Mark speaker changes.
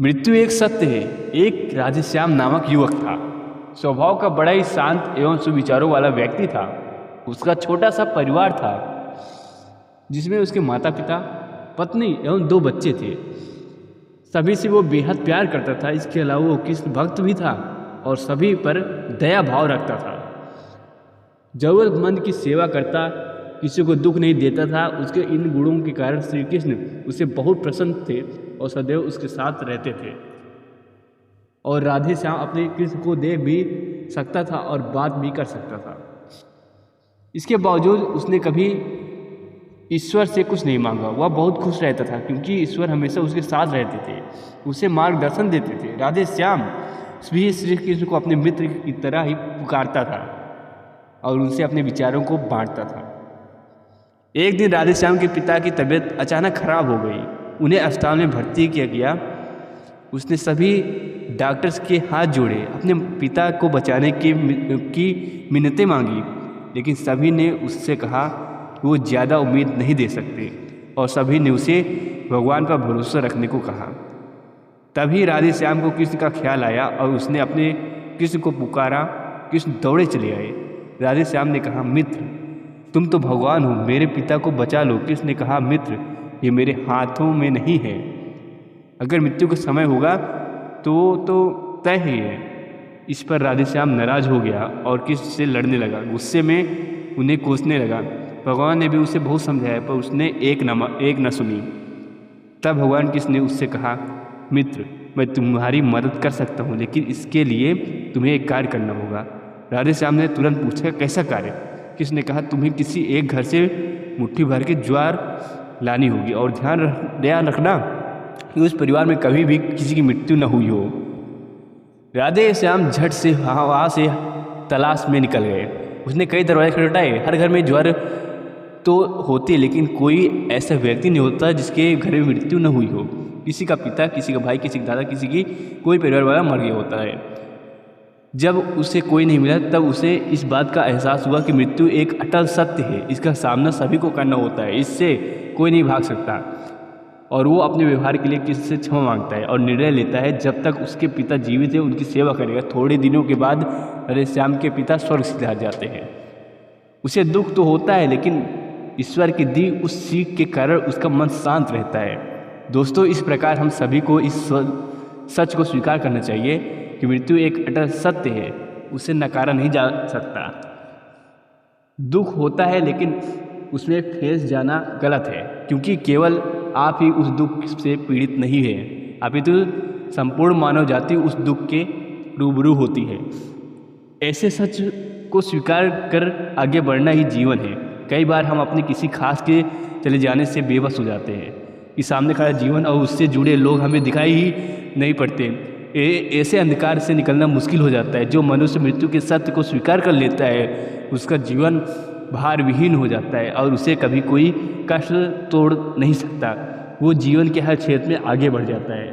Speaker 1: मृत्यु एक सत्य है। एक राधेश्याम नामक युवक था। स्वभाव का बड़ा ही शांत एवं सुविचारों वाला व्यक्ति था। उसका छोटा सा परिवार था जिसमें उसके माता पिता, पत्नी एवं 2 बच्चे थे। सभी से वो बेहद प्यार करता था। इसके अलावा वो कृष्ण भक्त भी था और सभी पर दया भाव रखता था। जरूरतमंद की सेवा करता, किसी को दुख नहीं देता था। उसके इन गुणों के कारण श्री कृष्ण उससे बहुत प्रसन्न थे और सदैव उसके साथ रहते थे। और राधे श्याम अपने कृष्ण को देख भी सकता था और बात भी कर सकता था। इसके बावजूद उसने कभी ईश्वर से कुछ नहीं मांगा। वह बहुत खुश रहता था क्योंकि ईश्वर हमेशा उसके साथ रहते थे, उसे मार्गदर्शन देते थे। राधे श्याम भी श्री कृष्ण को अपने मित्र की तरह ही पुकारता था और उनसे अपने विचारों को बांटता था। एक दिन राधे श्याम के पिता की तबीयत अचानक खराब हो गई। उन्हें अस्पताल में भर्ती किया गया। उसने सभी डॉक्टर्स के हाथ जोड़े, अपने पिता को बचाने की मिन्नतें मांगी, लेकिन सभी ने उससे कहा कि वो ज़्यादा उम्मीद नहीं दे सकते और सभी ने उसे भगवान पर भरोसा रखने को कहा। तभी राधे श्याम को कृष्ण का ख्याल आया और उसने अपने कृष्ण को पुकारा। कृष्ण दौड़े चले आए। राधे श्याम ने कहा, मित्र तुम तो भगवान हो, मेरे पिता को बचा लो। कृष्ण ने कहा, मित्र ये मेरे हाथों में नहीं है। अगर मृत्यु का समय होगा तो तय ही है। इस पर राधे श्याम नाराज हो गया और कृष्ण से लड़ने लगा। गुस्से में उन्हें कोसने लगा। भगवान ने भी उसे बहुत समझाया पर उसने एक न सुनी। तब भगवान कृष्ण ने उससे कहा, मित्र मैं तुम्हारी मदद कर सकता हूँ, लेकिन इसके लिए तुम्हें एक कार्य करना होगा। राधे श्याम ने तुरंत पूछा, कैसा कार्य? कृष्ण ने कहा, तुम्हें किसी एक घर से मुट्ठी भर के ज्वार लानी होगी और ध्यान रखना कि उस परिवार में कभी भी किसी की मृत्यु न हुई हो। राधे श्याम झट से वहाँ से तलाश में निकल गए। उसने कई दरवाजे खटखटाए। हर घर में ज्वार तो होती है, लेकिन कोई ऐसा व्यक्ति नहीं होता जिसके घर में मृत्यु न हुई हो। किसी का पिता, किसी का भाई, किसी का दादा, किसी की कोई परिवार वाला मर गया होता है। जब उसे कोई नहीं मिला तब उसे इस बात का एहसास हुआ कि मृत्यु एक अटल सत्य है। इसका सामना सभी को करना होता है, इससे कोई नहीं भाग सकता। और वो अपने व्यवहार के लिए किसी से क्षमा मांगता है और निर्णय लेता है जब तक उसके पिता जीवित है उनकी सेवा करेगा। थोड़े दिनों के बाद राधे श्याम के पिता स्वर्ग सिधार जाते हैं। उसे दुख तो होता है, लेकिन ईश्वर की दी उस सीख के कारण उसका मन शांत रहता है। दोस्तों, इस प्रकार हम सभी को इस सच को स्वीकार करना चाहिए कि मृत्यु एक अटल सत्य है, उसे नकारा नहीं जा सकता। दुख होता है लेकिन उसमें फंस जाना गलत है, क्योंकि केवल आप ही उस दुख से पीड़ित नहीं है, अपितु संपूर्ण मानव जाति उस दुख के रूबरू होती है। ऐसे सच को स्वीकार कर आगे बढ़ना ही जीवन है। कई बार हम अपने किसी खास के चले जाने से बेबस हो जाते हैं कि सामने खड़ा जीवन और उससे जुड़े लोग हमें दिखाई ही नहीं पड़ते। ऐसे अंधकार से निकलना मुश्किल हो जाता है। जो मनुष्य मृत्यु के सत्य को स्वीकार कर लेता है उसका जीवन भार विहीन हो जाता है और उसे कभी कोई कष्ट तोड़ नहीं सकता। वो जीवन के हर क्षेत्र में आगे बढ़ जाता है।